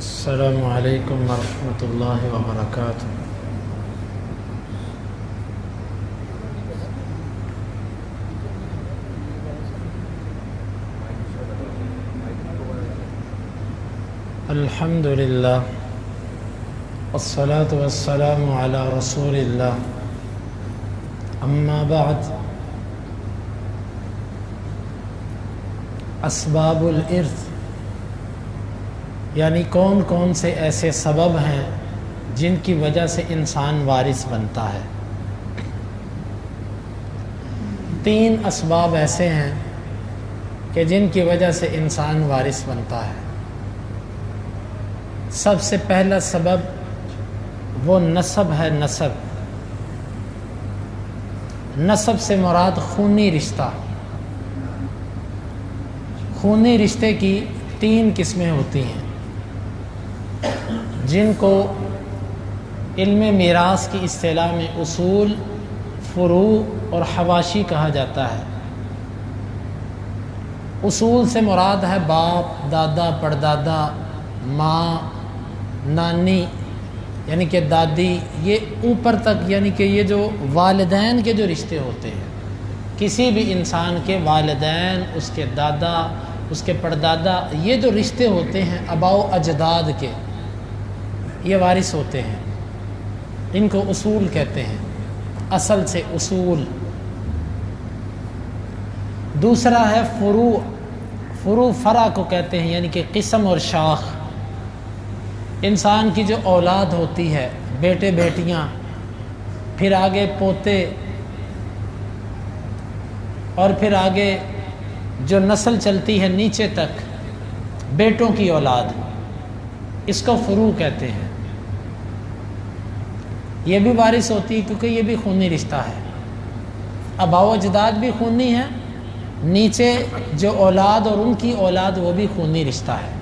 السلام علیکم ورحمۃ اللہ وبرکاتہ۔ الحمد للہ والصلاة والسلام علی رسول اللہ، اما بعد، اسباب الارث یعنی کون کون سے ایسے سبب ہیں جن کی وجہ سے انسان وارث بنتا ہے۔ 3 اسباب ایسے ہیں کہ جن کی وجہ سے انسان وارث بنتا ہے۔ سب سے پہلا سبب وہ نسب ہے۔ نسب سے مراد خونی رشتہ۔ خونی رشتے کی 3 قسمیں ہوتی ہیں جن کو علم میراث کی اصطلاح میں اصول، فروع اور حواشی کہا جاتا ہے۔ اصول سے مراد ہے باپ، دادا، پردادا، ماں، نانی یعنی کہ دادی، یہ اوپر تک یعنی کہ یہ جو والدین کے جو رشتے ہوتے ہیں، کسی بھی انسان کے والدین، اس کے دادا، اس کے پردادا، یہ جو رشتے ہوتے ہیں آباء و اجداد کے، یہ وارث ہوتے ہیں۔ ان کو اصول کہتے ہیں، اصل سے اصول۔ دوسرا ہے فروع۔ فروع فرع کو کہتے ہیں یعنی کہ قسم اور شاخ۔ انسان کی جو اولاد ہوتی ہے، بیٹے بیٹیاں، پھر آگے پوتے، اور پھر آگے جو نسل چلتی ہے نیچے تک، بیٹوں کی اولاد، اس کو فروع کہتے ہیں۔ یہ بھی وارث ہوتی ہے کیونکہ یہ بھی خونی رشتہ ہے۔ آباء و اجداد بھی خونی ہے، نیچے جو اولاد اور ان کی اولاد وہ بھی خونی رشتہ ہے۔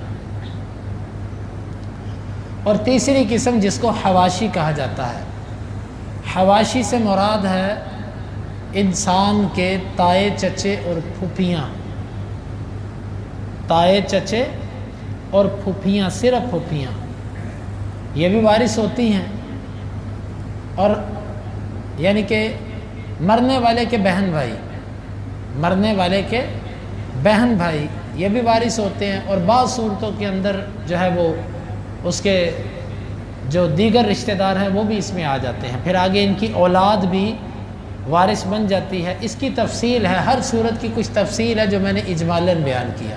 اور تیسری قسم جس کو حواشی کہا جاتا ہے، حواشی سے مراد ہے انسان کے تائے، چچے اور پھوپھیاں۔ تائے، چچے اور پھوپھیاں، صرف پھوپھیاں، یہ بھی وارث ہوتی ہیں۔ اور یعنی کہ مرنے والے کے بہن بھائی، مرنے والے کے بہن بھائی یہ بھی وارث ہوتے ہیں۔ اور بعض صورتوں کے اندر جو ہے وہ اس کے جو دیگر رشتہ دار ہیں وہ بھی اس میں آ جاتے ہیں۔ پھر آگے ان کی اولاد بھی وارث بن جاتی ہے۔ اس کی تفصیل ہے، ہر صورت کی کچھ تفصیل ہے جو میں نے اجمالاً بیان کیا۔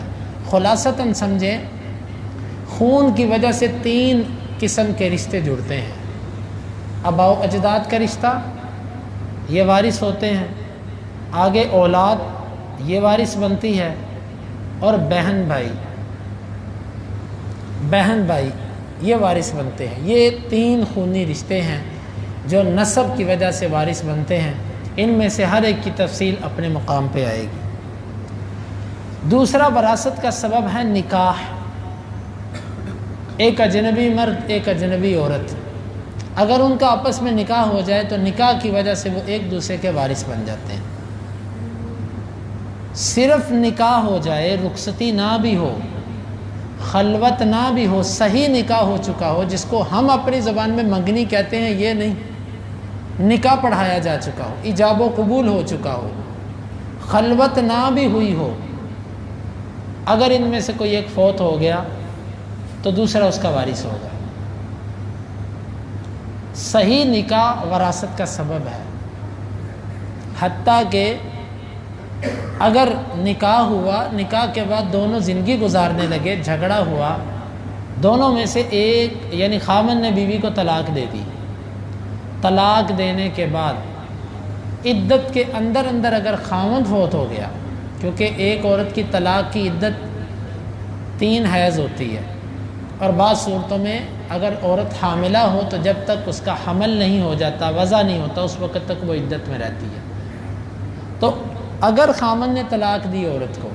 خلاصتاً سمجھیں، خون کی وجہ سے 3 قسم کے رشتے جڑتے ہیں۔ آباء و اجداد کا رشتہ، یہ وارث ہوتے ہیں۔ آگے اولاد، یہ وارث بنتی ہے۔ اور بہن بھائی یہ وارث بنتے ہیں۔ یہ 3 خونی رشتے ہیں جو نسب کی وجہ سے وارث بنتے ہیں۔ ان میں سے ہر ایک کی تفصیل اپنے مقام پہ آئے گی۔ دوسرا وراثت کا سبب ہے نکاح۔ ایک اجنبی مرد، ایک اجنبی عورت، اگر ان کا آپس میں نکاح ہو جائے تو نکاح کی وجہ سے وہ ایک دوسرے کے وارث بن جاتے ہیں۔ صرف نکاح ہو جائے، رخصتی نہ بھی ہو، خلوت نہ بھی ہو، صحیح نکاح ہو چکا ہو، جس کو ہم اپنی زبان میں منگنی کہتے ہیں، یہ نہیں، نکاح پڑھایا جا چکا ہو، ایجاب و قبول ہو چکا ہو، خلوت نہ بھی ہوئی ہو، اگر ان میں سے کوئی ایک فوت ہو گیا تو دوسرا اس کا وارث ہوگا۔ صحیح نکاح وراثت کا سبب ہے۔ حتیٰ کہ اگر نکاح ہوا، نکاح کے بعد دونوں زندگی گزارنے لگے، جھگڑا ہوا، دونوں میں سے ایک یعنی خاوند نے بیوی کو طلاق دے دی، طلاق دینے کے بعد عدت کے اندر اگر خاوند فوت ہو گیا، کیونکہ ایک عورت کی طلاق کی عدت 3 حیض ہوتی ہے، اور بعض صورتوں میں اگر عورت حاملہ ہو تو جب تک اس کا حمل نہیں ہو جاتا، وضع نہیں ہوتا، اس وقت تک وہ عدت میں رہتی ہے۔ تو اگر خامن نے طلاق دی عورت کو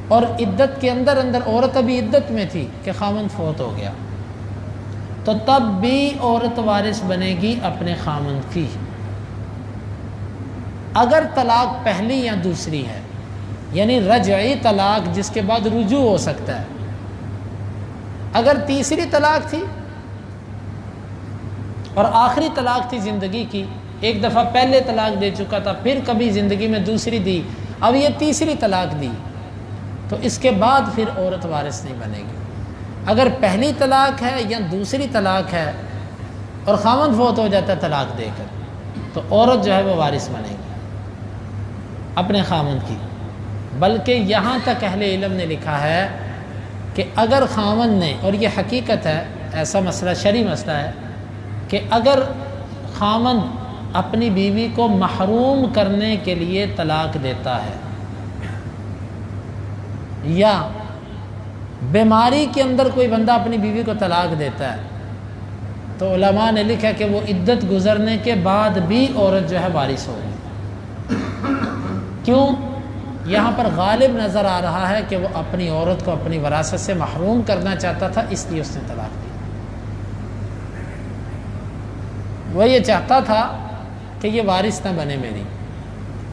اور عدت کے اندر عورت ابھی عدت میں تھی کہ خامن فوت ہو گیا، تو تب بھی عورت وارث بنے گی اپنے خامن کی۔ اگر طلاق پہلی یا دوسری ہے، یعنی رجعی طلاق جس کے بعد رجوع ہو سکتا ہے، اگر تیسری طلاق تھی اور آخری طلاق تھی زندگی کی، ایک دفعہ پہلے طلاق دے چکا تھا، پھر کبھی زندگی میں دوسری دی، اب یہ تیسری طلاق دی، تو اس کے بعد پھر عورت وارث نہیں بنے گی۔ اگر پہلی طلاق ہے یا دوسری طلاق ہے اور خاوند فوت ہو جاتا ہے طلاق دے کر، تو عورت جو ہے وہ وارث بنے گی اپنے خاوند کی۔ بلکہ یہاں تک اہل علم نے لکھا ہے کہ اگر خاوند نے، اور یہ حقیقت ہے، ایسا مسئلہ شرعی مسئلہ ہے کہ اگر خاوند اپنی بیوی کو محروم کرنے کے لیے طلاق دیتا ہے یا بیماری کے اندر کوئی بندہ اپنی بیوی کو طلاق دیتا ہے، تو علماء نے لکھا کہ وہ عدت گزرنے کے بعد بھی عورت جو ہے وارث ہوگی۔ کیوں؟ یہاں پر غالب نظر آ رہا ہے کہ وہ اپنی عورت کو اپنی وراثت سے محروم کرنا چاہتا تھا، اس لیے اس نے طلاق دی۔ وہ یہ چاہتا تھا کہ یہ وارث نہ بنے میری،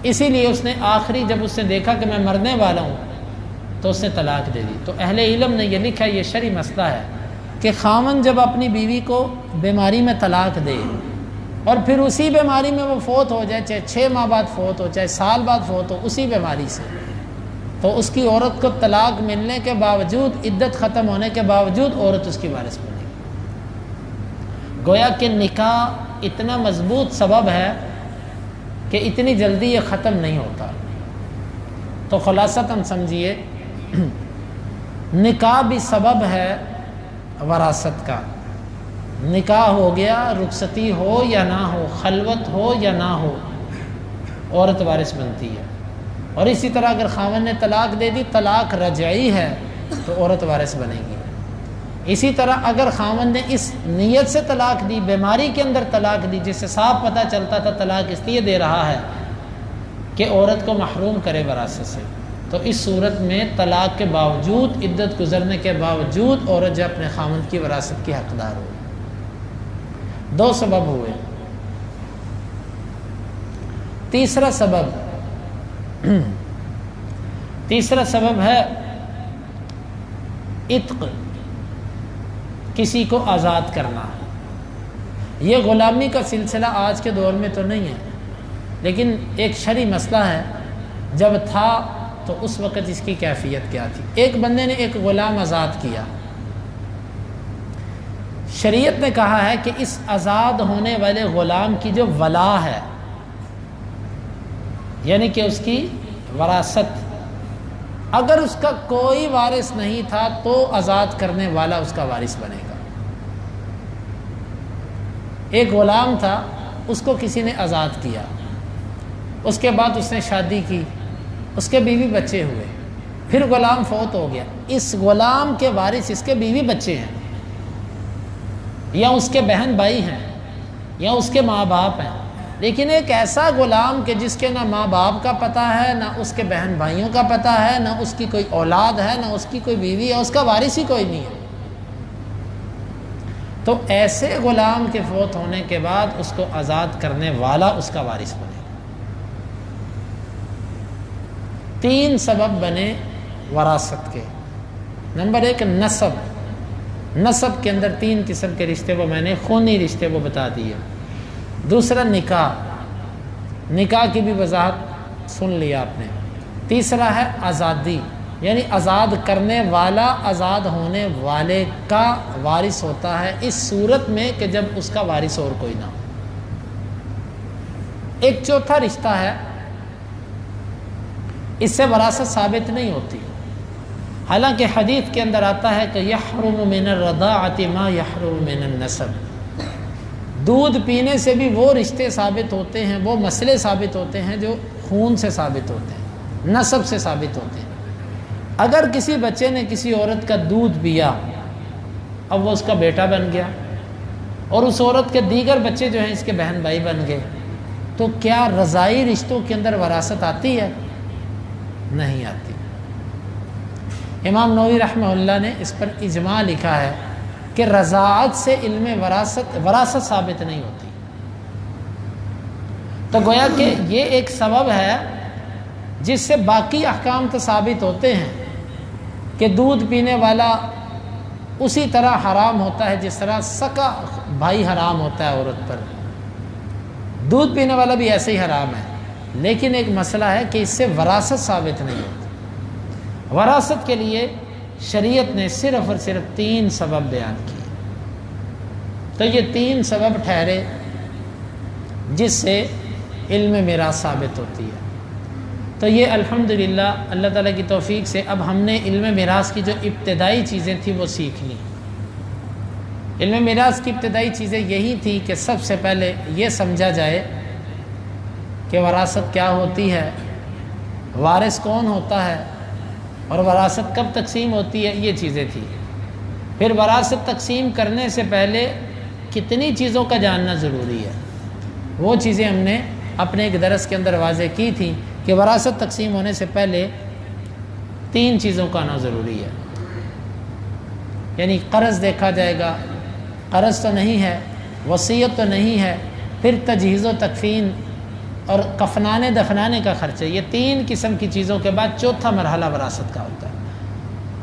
اسی لیے اس نے آخری جب اس نے دیکھا کہ میں مرنے والا ہوں تو اس نے طلاق دے دی۔ تو اہل علم نے یہ لکھا، یہ شرعی مسئلہ ہے کہ خاوند جب اپنی بیوی کو بیماری میں طلاق دے اور پھر اسی بیماری میں وہ فوت ہو جائے، چاہے 6 ماہ بعد فوت ہو، چاہے سال بعد فوت ہو، اسی بیماری سے، تو اس کی عورت کو طلاق ملنے کے باوجود، عدت ختم ہونے کے باوجود عورت اس کی وارث بنے گی۔ گویا کہ نکاح اتنا مضبوط سبب ہے کہ اتنی جلدی یہ ختم نہیں ہوتا۔ تو خلاصتاً سمجھیے، نکاح بھی سبب ہے وراثت کا۔ نکاح ہو گیا، رخصتی ہو یا نہ ہو، خلوت ہو یا نہ ہو، عورت وارث بنتی ہے۔ اور اسی طرح اگر خاوند نے طلاق دے دی، طلاق رجعی ہے، تو عورت وارث بنے گی۔ اسی طرح اگر خاوند نے اس نیت سے طلاق دی، بیماری کے اندر طلاق دی، جس سے صاف پتہ چلتا تھا طلاق اس لیے دے رہا ہے کہ عورت کو محروم کرے وراثت سے، تو اس صورت میں طلاق کے باوجود، عدت گزرنے کے باوجود عورت جو اپنے خاوند کی وراثت کی حقدار ہو۔ 2 سبب ہوئے۔ تیسرا سبب ہے عتق، کسی کو آزاد کرنا۔ یہ غلامی کا سلسلہ آج کے دور میں تو نہیں ہے، لیکن ایک شرعی مسئلہ ہے۔ جب تھا تو اس وقت اس کی کیفیت کیا تھی؟ ایک بندے نے ایک غلام آزاد کیا، شریعت نے کہا ہے کہ اس آزاد ہونے والے غلام کی جو ولا ہے، یعنی کہ اس کی وراثت، اگر اس کا کوئی وارث نہیں تھا تو آزاد کرنے والا اس کا وارث بنے گا۔ ایک غلام تھا، اس کو کسی نے آزاد کیا، اس کے بعد اس نے شادی کی، اس کے بیوی بچے ہوئے، پھر غلام فوت ہو گیا۔ اس غلام کے وارث اس کے بیوی بچے ہیں، یا اس کے بہن بھائی ہیں، یا اس کے ماں باپ ہیں۔ لیکن ایک ایسا غلام کہ جس کے نہ ماں باپ کا پتہ ہے، نہ اس کے بہن بھائیوں کا پتہ ہے، نہ اس کی کوئی اولاد ہے، نہ اس کی کوئی بیوی ہے، اس کا وارث ہی کوئی نہیں ہے، تو ایسے غلام کے فوت ہونے کے بعد اس کو آزاد کرنے والا اس کا وارث بنے۔ 3 سبب بنے وراثت کے۔ نمبر 1 نسب۔ نسب کے اندر 3 قسم کے رشتے، وہ میں نے خونی رشتے وہ بتا دیے۔ دوسرا نکاح، نکاح کی بھی وضاحت سن لیا آپ نے۔ تیسرا ہے آزادی، یعنی آزاد کرنے والا آزاد ہونے والے کا وارث ہوتا ہے اس صورت میں کہ جب اس کا وارث اور کوئی نہ ہو۔ ایک چوتھا رشتہ ہے، اس سے وراثت ثابت نہیں ہوتی، حالانکہ حدیث کے اندر آتا ہے کہ یحرم من الرضاعۃ ما یحرم من النسب، دودھ پینے سے بھی وہ رشتے ثابت ہوتے ہیں، وہ مسئلے ثابت ہوتے ہیں جو خون سے ثابت ہوتے ہیں، نسب سے ثابت ہوتے ہیں۔ اگر کسی بچے نے کسی عورت کا دودھ پیا، اب وہ اس کا بیٹا بن گیا، اور اس عورت کے دیگر بچے جو ہیں اس کے بہن بھائی بن گئے، تو کیا رضائی رشتوں کے اندر وراثت آتی ہے؟ نہیں آتی۔ امام نووی رحمہ اللہ نے اس پر اجماع لکھا ہے کہ رضاعت سے علم وراثت ثابت نہیں ہوتی۔ تو گویا کہ یہ ایک سبب ہے جس سے باقی احکام تو ثابت ہوتے ہیں کہ دودھ پینے والا اسی طرح حرام ہوتا ہے جس طرح سکا بھائی حرام ہوتا ہے عورت پر، دودھ پینے والا بھی ایسے ہی حرام ہے۔ لیکن ایک مسئلہ ہے کہ اس سے وراثت ثابت نہیں ہوتی۔ وراثت کے لیے شریعت نے صرف اور صرف 3 سبب بیان کیے، تو یہ 3 سبب ٹھہرے جس سے علم میراث ثابت ہوتی ہے۔ تو یہ الحمدللہ اللہ تعالیٰ کی توفیق سے اب ہم نے علم میراث کی جو ابتدائی چیزیں تھیں وہ سیکھ لیں۔ علم میراث کی ابتدائی چیزیں یہی تھیں کہ سب سے پہلے یہ سمجھا جائے کہ وراثت کیا ہوتی ہے، وارث کون ہوتا ہے، اور وراثت کب تقسیم ہوتی ہے، یہ چیزیں تھیں۔ پھر وراثت تقسیم کرنے سے پہلے کتنی چیزوں کا جاننا ضروری ہے، وہ چیزیں ہم نے اپنے ایک درس کے اندر واضح کی تھیں کہ وراثت تقسیم ہونے سے پہلے 3 چیزوں کا آنا ضروری ہے۔ یعنی قرض دیکھا جائے گا، قرض تو نہیں ہے، وصیت تو نہیں ہے، پھر تجہیز و تکفین اور کفنانے دفنانے کا خرچہ، یہ 3 قسم کی چیزوں کے بعد چوتھا مرحلہ وراثت کا ہوتا ہے۔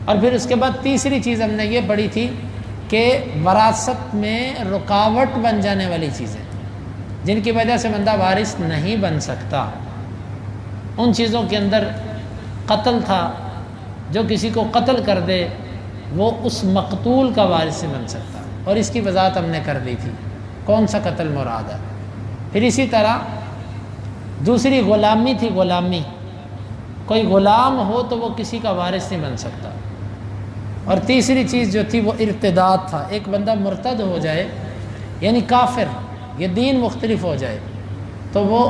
اور پھر اس کے بعد تیسری چیز ہم نے یہ پڑھی تھی کہ وراثت میں رکاوٹ بن جانے والی چیزیں جن کی وجہ سے بندہ وارث نہیں بن سکتا، ان چیزوں کے اندر قتل تھا، جو کسی کو قتل کر دے وہ اس مقتول کا وارث نہیں بن سکتا، اور اس کی وضاحت ہم نے کر دی تھی کون سا قتل مراد ہے۔ پھر اسی طرح دوسری غلامی تھی، غلامی، کوئی غلام ہو تو وہ کسی کا وارث نہیں بن سکتا۔ اور تیسری چیز جو تھی وہ ارتداد تھا، ایک بندہ مرتد ہو جائے یعنی کافر، یہ دین مختلف ہو جائے تو وہ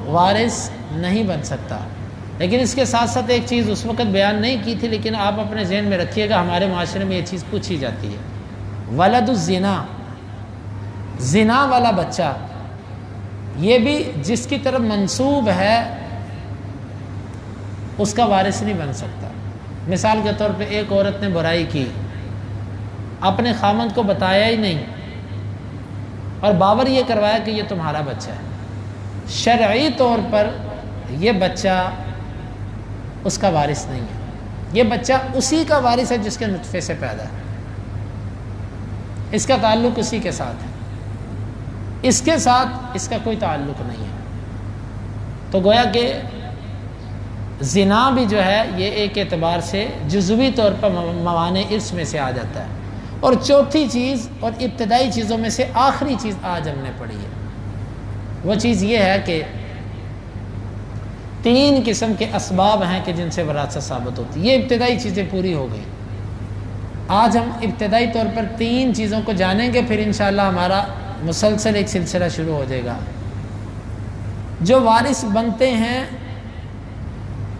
وارث نہیں بن سکتا۔ لیکن اس کے ساتھ ساتھ ایک چیز اس وقت بیان نہیں کی تھی، لیکن آپ اپنے ذہن میں رکھیے گا، ہمارے معاشرے میں یہ چیز پوچھی جاتی ہے، ولد الزنا، زنا والا بچہ، یہ بھی جس کی طرف منسوب ہے اس کا وارث نہیں بن سکتا۔ مثال کے طور پہ ایک عورت نے برائی کی، اپنے خامند کو بتایا ہی نہیں اور باور یہ کروایا کہ یہ تمہارا بچہ ہے، شرعی طور پر یہ بچہ اس کا وارث نہیں ہے، یہ بچہ اسی کا وارث ہے جس کے نطفے سے پیدا ہے، اس کا تعلق اسی کے ساتھ ہے، اس کے ساتھ اس کا کوئی تعلق نہیں ہے۔ تو گویا کہ زنا بھی جو ہے یہ ایک اعتبار سے جزوی طور پر موانع ارث میں سے آ جاتا ہے۔ اور چوتھی چیز اور ابتدائی چیزوں میں سے آخری چیز آج ہم نے پڑھی ہے، وہ چیز یہ ہے کہ 3 قسم کے اسباب ہیں کہ جن سے وراثت ثابت ہوتی ہے۔ یہ ابتدائی چیزیں پوری ہو گئی، آج ہم ابتدائی طور پر 3 چیزوں کو جانیں گے، پھر انشاءاللہ ہمارا مسلسل ایک سلسلہ شروع ہو جائے گا۔ جو وارث بنتے ہیں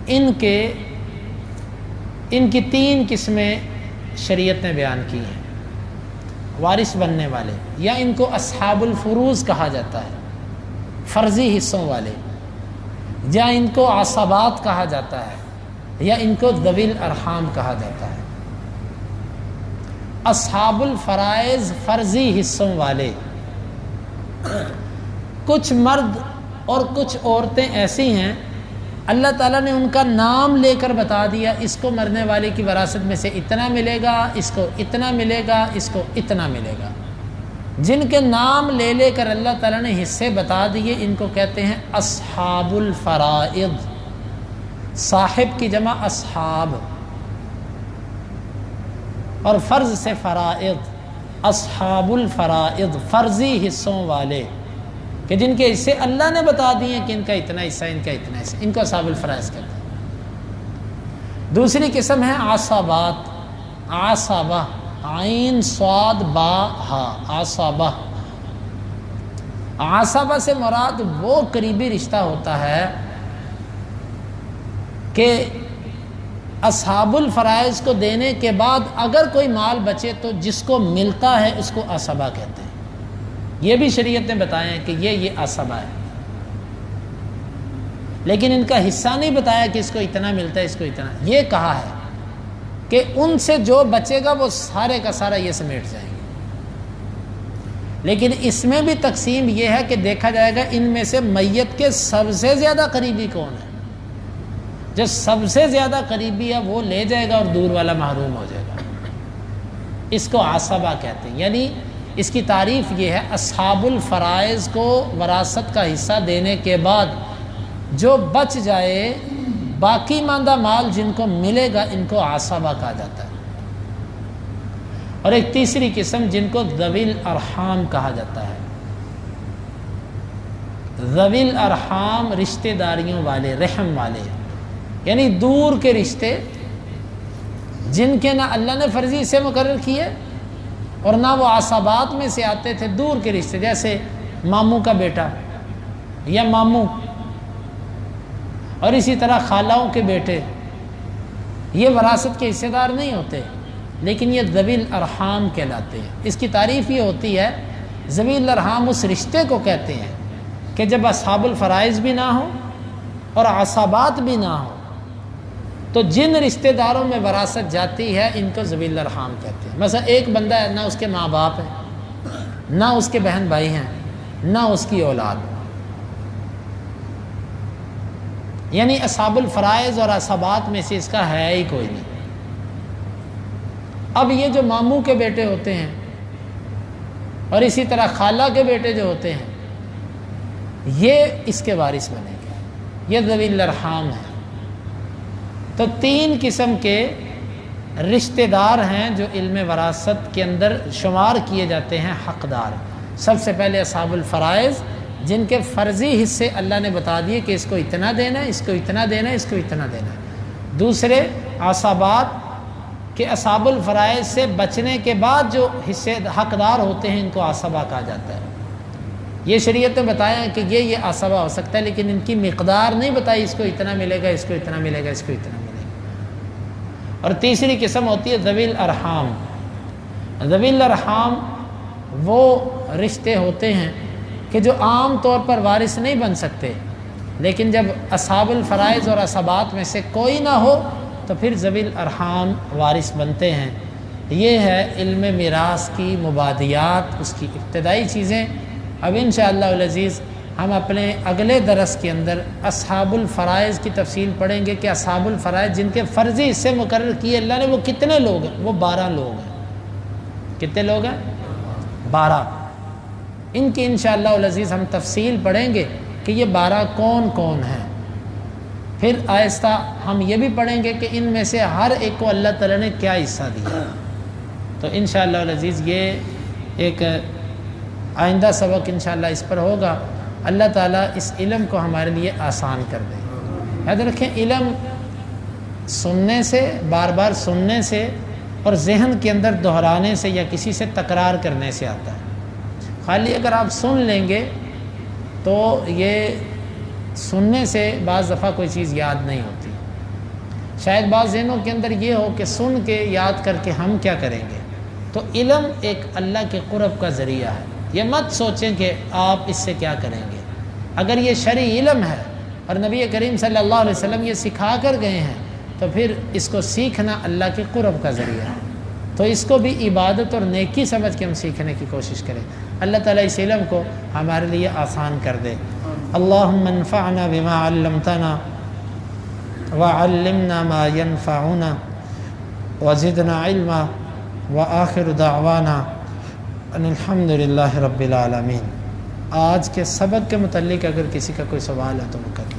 ان کی 3 قسمیں شریعت نے بیان کی ہیں۔ وارث بننے والے، یا ان کو اصحاب الفروض کہا جاتا ہے، فرضی حصوں والے، یا ان کو عصبات کہا جاتا ہے، یا ان کو ذوی الارحام کہا جاتا ہے۔ اصحاب الفرائض، فرضی حصوں والے، کچھ مرد اور کچھ عورتیں ایسی ہیں اللہ تعالیٰ نے ان کا نام لے کر بتا دیا، اس کو مرنے والے کی وراثت میں سے اتنا ملے گا، اس کو اتنا ملے گا، اس کو اتنا ملے گا۔ جن کے نام لے لے کر اللہ تعالیٰ نے حصے بتا دیے ان کو کہتے ہیں اصحاب الفرائض، صاحب کی جمع اصحاب، اور فرض سے فرائض، اصحاب الفرائض، فرضی حصوں والے، کہ جن کے حصے اللہ نے بتا دیے کہ ان کا اتنا حصہ، ان کا اتنا حصہ، ان کو اصحاب الفرائض کہتے ہیں۔ دوسری قسم ہے عصبات، عصبہ، عین صاد با ہا، عصبہ۔ عصبہ سے مراد وہ قریبی رشتہ ہوتا ہے کہ اصحاب الفرائض کو دینے کے بعد اگر کوئی مال بچے تو جس کو ملتا ہے اس کو عصبہ کہتے ہیں۔ یہ بھی شریعت نے بتایا کہ یہ عصبہ ہے، لیکن ان کا حصہ نہیں بتایا کہ اس کو اتنا ملتا ہے، اس کو اتنا، یہ کہا ہے کہ ان سے جو بچے گا وہ سارے کا سارا یہ سمیٹ جائیں گے۔ لیکن اس میں بھی تقسیم یہ ہے کہ دیکھا جائے گا ان میں سے میت کے سب سے زیادہ قریبی کون ہے، جو سب سے زیادہ قریبی ہے وہ لے جائے گا اور دور والا محروم ہو جائے گا۔ اس کو عصبہ کہتے ہیں. یعنی اس کی تعریف یہ ہے اصحاب الفرائض کو وراثت کا حصہ دینے کے بعد جو بچ جائے باقی ماندہ مال جن کو ملے گا ان کو عصبہ کہا جاتا ہے. اور ایک تیسری قسم جن کو ذوی الارحام کہا جاتا ہے. ذوی الارحام رشتہ داریوں والے، رحم والے، یعنی دور کے رشتے جن کے نہ اللہ نے فرضی سے مقرر کیے اور نہ وہ عصبات میں سے آتے تھے. دور کے رشتے جیسے ماموں کا بیٹا یا ماموں، اور اسی طرح خالاؤں کے بیٹے، یہ وراثت کے حصے دار نہیں ہوتے لیکن یہ ذوی الارحام کہلاتے ہیں. اس کی تعریف یہ ہوتی ہے ذوی الارحام اس رشتے کو کہتے ہیں کہ جب اصحاب الفرائض بھی نہ ہوں اور عصبات بھی نہ ہوں تو جن رشتہ داروں میں وراثت جاتی ہے ان کو ذوی الارحام کہتے ہیں. مثلا ایک بندہ ہے، نہ اس کے ماں باپ ہیں، نہ اس کے بہن بھائی ہیں، نہ اس کی اولاد، یعنی اصحاب الفرائض اور عصبات میں سے اس کا ہے ہی کوئی نہیں. اب یہ جو ماموں کے بیٹے ہوتے ہیں اور اسی طرح خالہ کے بیٹے جو ہوتے ہیں یہ اس کے وارث بنیں گے، یہ ذوی الارحام ہیں. تو تین قسم کے رشتہ دار ہیں جو علم وراثت کے اندر شمار کیے جاتے ہیں حقدار. سب سے پہلے اصحاب الفرائض جن کے فرضی حصے اللہ نے بتا دیے کہ اس کو اتنا دینا ہے، اس کو اتنا دینا ہے، اس کو اتنا دینا ہے. دوسرے عصبات کہ اصحاب الفرائض سے بچنے کے بعد جو حصے حقدار ہوتے ہیں ان کو عصبہ کہا جاتا ہے. یہ شریعت نے بتایا کہ یہ عصبہ ہو سکتا ہے لیکن ان کی مقدار نہیں بتائی، اس کو اتنا ملے گا، اس کو اتنا ملے گا، اس کو اتنا ملے گا. اور تیسری قسم ہوتی ہے ذوی الارحام. ذوی الارحام وہ رشتے ہوتے ہیں کہ جو عام طور پر وارث نہیں بن سکتے لیکن جب اصحاب الفرائض اور عصبات میں سے کوئی نہ ہو تو پھر ذوی الارحام وارث بنتے ہیں. یہ ہے علم میراث کی مبادیات، اس کی ابتدائی چیزیں. اب انشاءاللہ العزیز ہم اپنے اگلے درس کے اندر اصحاب الفرائض کی تفصیل پڑھیں گے کہ اصحاب الفرائض جن کے فرضی حصے مقرر کیے اللہ نے وہ کتنے لوگ ہیں. وہ 12 لوگ ہیں. کتنے لوگ ہیں؟ 12. ان کی انشاءاللہ العزیز ہم تفصیل پڑھیں گے کہ یہ 12 کون کون ہیں. پھر آہستہ ہم یہ بھی پڑھیں گے کہ ان میں سے ہر ایک کو اللہ تعالیٰ نے کیا حصہ دیا. تو انشاءاللہ العزیز یہ ایک آئندہ سبق انشاءاللہ اس پر ہوگا. اللہ تعالیٰ اس علم کو ہمارے لیے آسان کر دے. یاد رکھیں علم سننے سے، بار بار سننے سے اور ذہن کے اندر دہرانے سے یا کسی سے تکرار کرنے سے آتا ہے. خالی اگر آپ سن لیں گے تو یہ سننے سے بعض دفعہ کوئی چیز یاد نہیں ہوتی. شاید بعض ذہنوں کے اندر یہ ہو کہ سن کے یاد کر کے ہم کیا کریں گے. تو علم ایک اللہ کے قرب کا ذریعہ ہے. یہ مت سوچیں کہ آپ اس سے کیا کریں گے. اگر یہ شرعی علم ہے اور نبی کریم صلی اللہ علیہ وسلم یہ سکھا کر گئے ہیں تو پھر اس کو سیکھنا اللہ کے قرب کا ذریعہ ہے. تو اس کو بھی عبادت اور نیکی سمجھ کے ہم سیکھنے کی کوشش کریں. اللہ تعالیٰ اس علم کو ہمارے لیے آسان کر دے. اللہم انفعنا بما علمتنا وعلمنا ما ينفعنا وزدنا علما وآخر دعوانا ان الحمد للہ رب العالمین. آج کے سبق کے متعلق اگر کسی کا کوئی سوال ہے تو وہ کر لیں.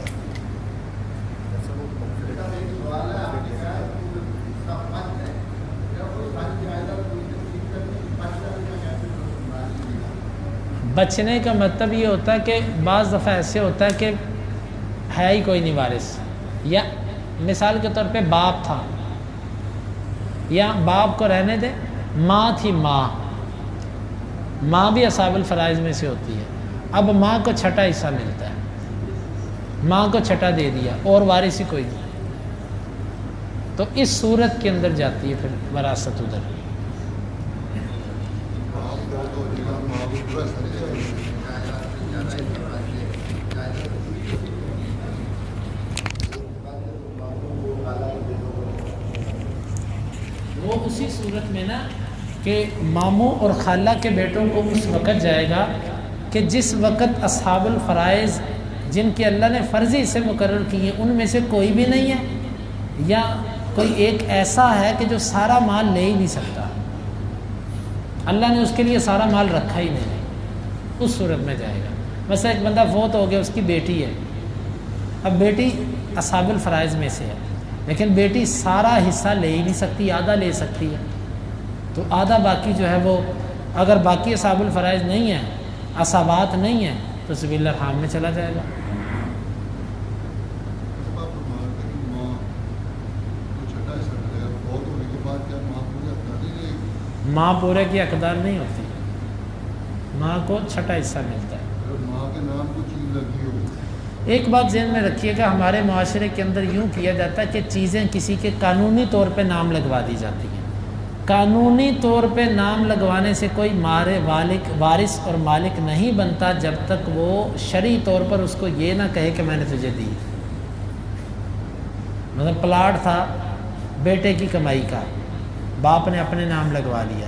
بچنے کا مطلب یہ ہوتا ہے کہ بعض دفعہ ایسے ہوتا ہے کہ ہے ہی کوئی نہیں وارث، یا مثال کے طور پہ باپ تھا یا باپ کو رہنے دے، ماں تھی، ماں بھی اصحاب الفرائض میں سے ہوتی ہے. اب ماں کو چھٹا حصہ ملتا ہے، ماں کو چھٹا دے دیا اور وارث ہی کوئی نہیں، تو اس صورت کے اندر جاتی ہے پھر وراثت ادھر. وہ اسی صورت میں نا کہ ماموں اور خالہ کے بیٹوں کو اس وقت جائے گا کہ جس وقت اصحاب الفرائض جن کے اللہ نے فرضی سے مقرر کیے ان میں سے کوئی بھی نہیں ہے، یا کوئی ایک ایسا ہے کہ جو سارا مال لے ہی نہیں سکتا، اللہ نے اس کے لیے سارا مال رکھا ہی نہیں، اس صورت میں جائے گا۔ مثلا ایک بندہ فوت ہو گیا، اس کی بیٹی ہے، اب بیٹی اصحاب الفرائض میں سے ہے، لیکن بیٹی سارا حصہ لے ہی نہیں سکتی، آدھا لے سکتی ہے، تو آدھا باقی جو ہے وہ اگر باقی اصحاب الفرائض نہیں ہیں، عصبات نہیں ہیں، تو سبیل الرحام میں چلا جائے گا۔ ماں پورے کی حقدار نہیں ہوتی، ماں کو چھٹا حصہ ملتا ہے۔ ماں کے نام کو چیز لگی ہو۔ ایک بات ذہن میں رکھیے گا، ہمارے معاشرے کے اندر یوں کیا جاتا ہے کہ چیزیں کسی کے قانونی طور پہ نام لگوا دی جاتی ہیں۔ قانونی طور پہ نام لگوانے سے کوئی وارث اور مالک نہیں بنتا جب تک وہ شرعی طور پر اس کو یہ نہ کہے کہ میں نے تجھے دی۔ مطلب پلاٹ تھا بیٹے کی کمائی کا، باپ نے اپنے نام لگوا لیا،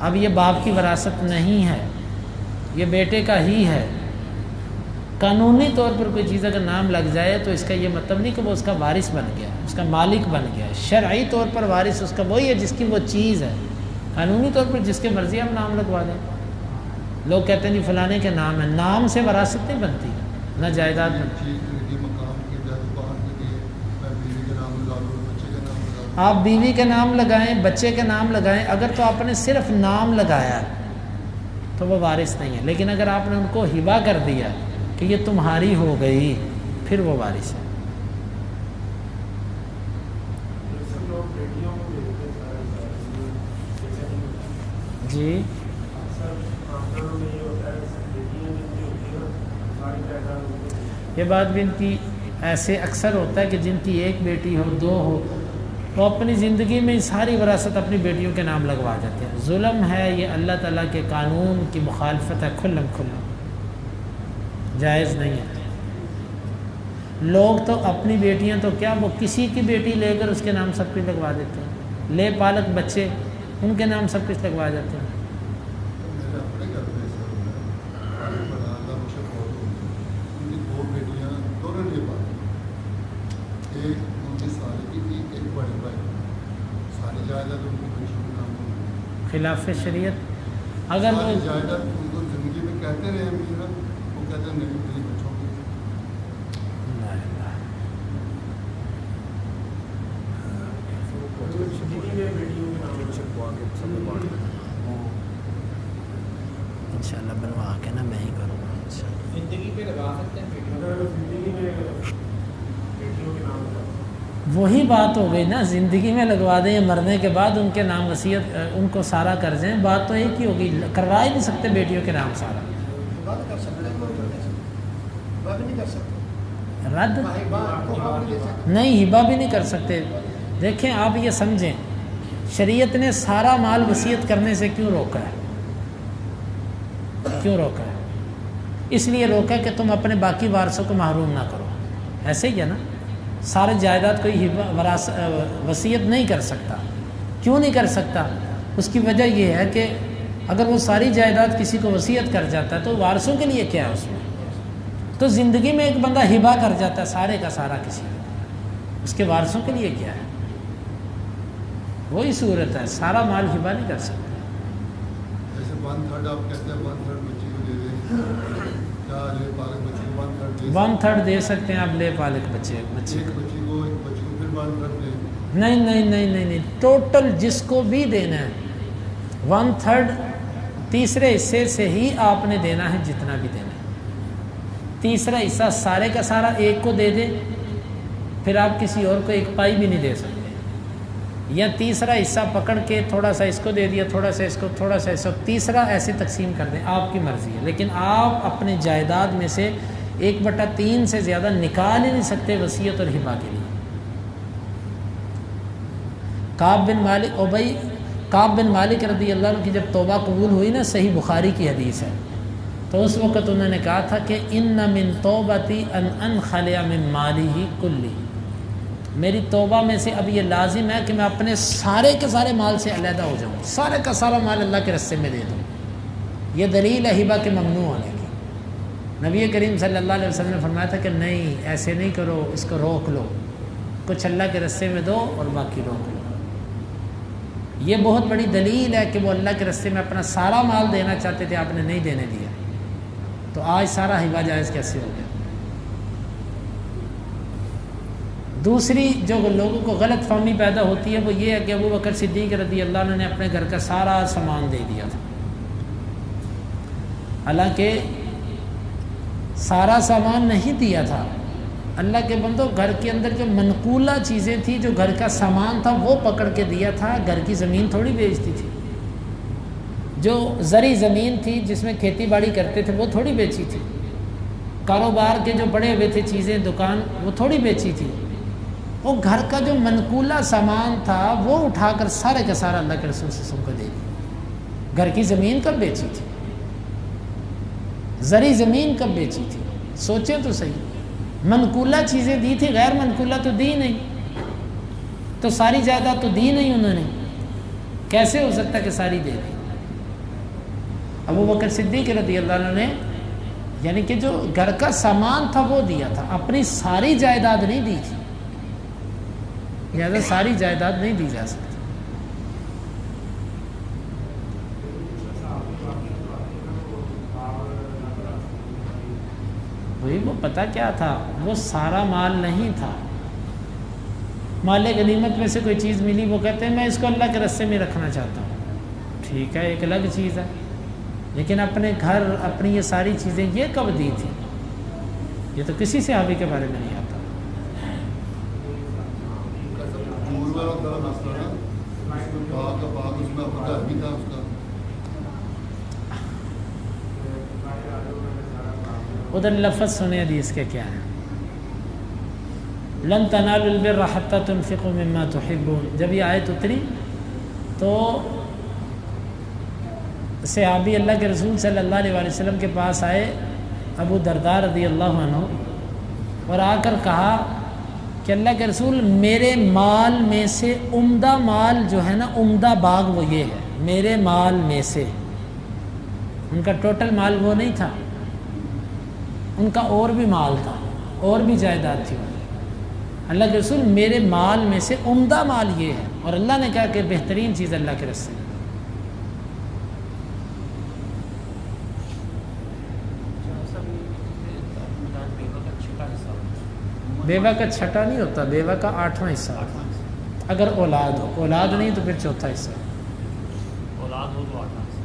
اب یہ باپ کی وراثت نہیں ہے، یہ بیٹے کا ہی ہے۔ قانونی طور پر کوئی چیز اگر نام لگ جائے تو اس کا یہ مطلب نہیں کہ وہ اس کا وارث بن گیا، اس کا مالک بن گیا۔ شرعی طور پر وارث اس کا وہی ہے جس کی وہ چیز ہے، قانونی طور پر جس کے مرضی ہم نام لگوا دیں۔ لوگ کہتے ہیں جی فلانے کے نام ہے، نام سے وراثت نہیں بنتی، نہ جائیداد بنتی۔ آپ بیوی کے نام لگائیں، بچے کے نام لگائیں، اگر تو آپ نے صرف نام لگایا تو وہ وارث نہیں ہے، لیکن اگر آپ نے ان کو ہبہ کر دیا کہ یہ تمہاری ہو گئی، پھر وہ وارث ہے۔ جی یہ بات بھی ان کی ایسے اکثر ہوتا ہے کہ جن کی ایک بیٹی ہو، دو ہو، وہ اپنی زندگی میں ساری وراثت اپنی بیٹیوں کے نام لگوا دیتے ہیں۔ ظلم ہے یہ، اللہ تعالیٰ کے قانون کی مخالفت ہے، کھلم کھلا جائز نہیں ہے۔ لوگ تو اپنی بیٹیاں تو کیا، وہ کسی کی بیٹی لے کر اس کے نام سب کچھ لگوا دیتے ہیں، لے پالک بچے ان کے نام سب کچھ لگوا جاتے ہیں۔ خلاف شریعت اگر وہ زندگی میں کہتے رہے وہ کہتے نہیں میری بچوں کی انشاءاللہ بنوا کے نا میں ہی کروں گا زندگی پہ لگا سکتے ہیں وہی بات ہو گئی نا، زندگی میں لگوا دیں یا مرنے کے بعد ان کے نام وصیت ان کو سارا کر دیں، بات تو ایک ہی ہوگی، کروا ہی نہیں سکتے بیٹیوں کے نام سارا رد نہیں، ہبہ بھی نہیں کر سکتے۔ دیکھیں آپ یہ سمجھیں شریعت نے سارا مال وصیت کرنے سے کیوں روکا ہے؟ کیوں روکا ہے؟ اس لیے روکا کہ تم اپنے باقی وارثوں کو محروم نہ کرو، ایسے ہی ہے نا۔ سارے جائیداد کوئی وصیت نہیں کر سکتا، کیوں نہیں کر سکتا؟ اس کی وجہ یہ ہے کہ اگر وہ ساری جائیداد کسی کو وصیت کر جاتا ہے تو وارثوں کے لیے کیا ہے اس میں؟ تو زندگی میں ایک بندہ ہبہ کر جاتا ہے سارے کا سارا کسی کو، اس کے وارثوں کے لیے کیا ہے؟ وہی صورت ہے، سارا مال ہبہ نہیں کر سکتا۔ جیسے 1/3 آپ کہتے ہیں 1/3 بچی کو دے دیں، کیا لے پالک بچی کو 1/3 1/3 دے سکتے ہیں آپ، لے پالک بچے ایک بچی کو پھر 1/3 دیں؟ نہیں نہیں نہیں نہیں نہیں، ٹوٹل جس کو بھی دینا ہے 1/3 تیسرے حصے سے ہی آپ نے دینا ہے، جتنا بھی دینا ہے۔ تیسرا حصہ سارے کا سارا ایک کو دے دیں، پھر آپ کسی اور کو ایک پائی بھی نہیں دے سکتے، یا تیسرا حصہ پکڑ کے تھوڑا سا اس کو دے دیا، تھوڑا سا اس کو، تھوڑا سا اس کو، تیسرا ایسے تقسیم کر دیں، آپ کی مرضی ہے۔ لیکن آپ اپنے جائیداد میں سے 1/3 سے زیادہ نکال ہی نہیں سکتے وصیت اور ہبہ کے لیے۔ کعب بن مالک رضی اللہ عنہ کی جب توبہ قبول ہوئی نا، صحیح بخاری کی حدیث ہے، تو اس وقت انہوں نے کہا تھا کہ ان من توبتی ان انخلع من مالی کلی، میری توبہ میں سے اب یہ لازم ہے کہ میں اپنے سارے کے سارے مال سے علیحدہ ہو جاؤں، سارے کا سارا مال اللہ کے رستے میں دے دوں۔ یہ دلیل ہے ہبہ کے ممنوع ہونے کی۔ نبی کریم صلی اللہ علیہ وسلم نے فرمایا تھا کہ نہیں، ایسے نہیں کرو، اس کو روک لو، کچھ اللہ کے رستے میں دو اور باقی روک لو۔ یہ بہت بڑی دلیل ہے کہ وہ اللہ کے راستے میں اپنا سارا مال دینا چاہتے تھے، آپ نے نہیں دینے دیا، تو آج سارا ہبہ جائز کیسے ہو گیا؟ دوسری جو لوگوں کو غلط فہمی پیدا ہوتی ہے وہ یہ ہے کہ ابو بکر صدیق رضی اللہ عنہ نے اپنے گھر کا سارا سامان دے دیا تھا، حالانکہ سارا سامان نہیں دیا تھا۔ اللہ کے بندو، گھر کے اندر جو منقولہ چیزیں تھیں، جو گھر کا سامان تھا وہ پکڑ کے دیا تھا، گھر کی زمین تھوڑی بیچتی تھی۔ جو زرعی زمین تھی جس میں کھیتی باڑی کرتے تھے وہ تھوڑی بیچی تھی، کاروبار کے جو بڑے ہوئے تھے چیزیں دکان وہ تھوڑی بیچی تھی، وہ گھر کا جو منقولہ سامان تھا وہ اٹھا کر سارے کا سارا اللہ کے رسول صلی اللہ علیہ وسلم کو دے دیا۔ گھر کی زمین کب بیچی تھی؟ زرعی زمین کب بیچی تھی؟ سوچیں تو صحیح، منقولہ چیزیں دی تھی، غیر منقولہ تو دی نہیں، تو ساری جائیداد تو دی نہیں انہوں نے، کیسے ہو سکتا کہ ساری دے دی؟ ابو بکر صدیق رضی اللہ عنہ نے یعنی کہ جو گھر کا سامان تھا وہ دیا تھا، اپنی ساری جائیداد نہیں دی تھی، لہذا ساری جائیداد نہیں دی جا سکتی۔ وہی وہ پتہ کیا تھا، وہ سارا مال نہیں تھا، مال غنیمت میں سے کوئی چیز ملی، وہ کہتے ہیں میں اس کو اللہ کے راستے میں رکھنا چاہتا ہوں، ٹھیک ہے ایک الگ چیز ہے، لیکن اپنے گھر اپنی یہ ساری چیزیں یہ کب دی تھی؟ یہ تو کسی صحابی کے بارے میں نہیں آتا۔ ادھر لفظ سنے حدیث کے کیا ہے، لن تنالوا البر حتى تنفقوا مما تحبون، جب یہ آیت اتری تو صحابی اللہ کے رسول صلی اللہ علیہ وسلم کے پاس آئے، ابو درداء رضی اللہ عنہ، اور آ کر کہا کہ اللہ کے رسول میرے مال میں سے عمدہ مال جو ہے نا، عمدہ باغ وہ یہ ہے، میرے مال میں سے، ان کا ٹوٹل مال وہ نہیں تھا، ان کا اور بھی مال تھا، اور بھی جائیداد تھی، اللہ کے رسول میرے مال میں سے عمدہ مال یہ ہے، اور اللہ نے کہا کہ بہترین چیز اللہ کے راستے میں۔ بیوہ کا چھٹا نہیں ہوتا، بیوہ کا 8واں حصہ ہوتا، اگر اولاد ہو، اولاد نہیں تو پھر چوتھا حصہ، اولاد ہو تو 8 حصہ۔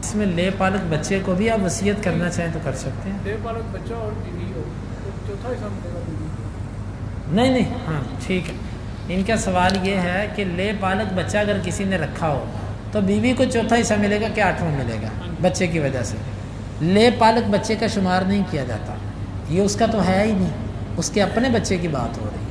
اس میں لے پالک بچے کو بھی آپ وصیت کرنا چاہیں تو کر سکتے ہیں، لے پالک بچہ اور بیوی ہو تو چوتھا حصہ ملے گا بیوی کو۔ نہیں ہاں ٹھیک ہے، ان کا سوال یہ ہے کہ لے پالک بچہ اگر کسی نے رکھا ہو تو بیوی کو چوتھا حصہ ملے گا کہ 8واں ملے گا؟ بچے کی وجہ سے لے پالک بچے کا شمار نہیں کیا جاتا، یہ اس کا تو ہے ہی نہیں، اس کے اپنے بچے کی بات ہو رہی ہے۔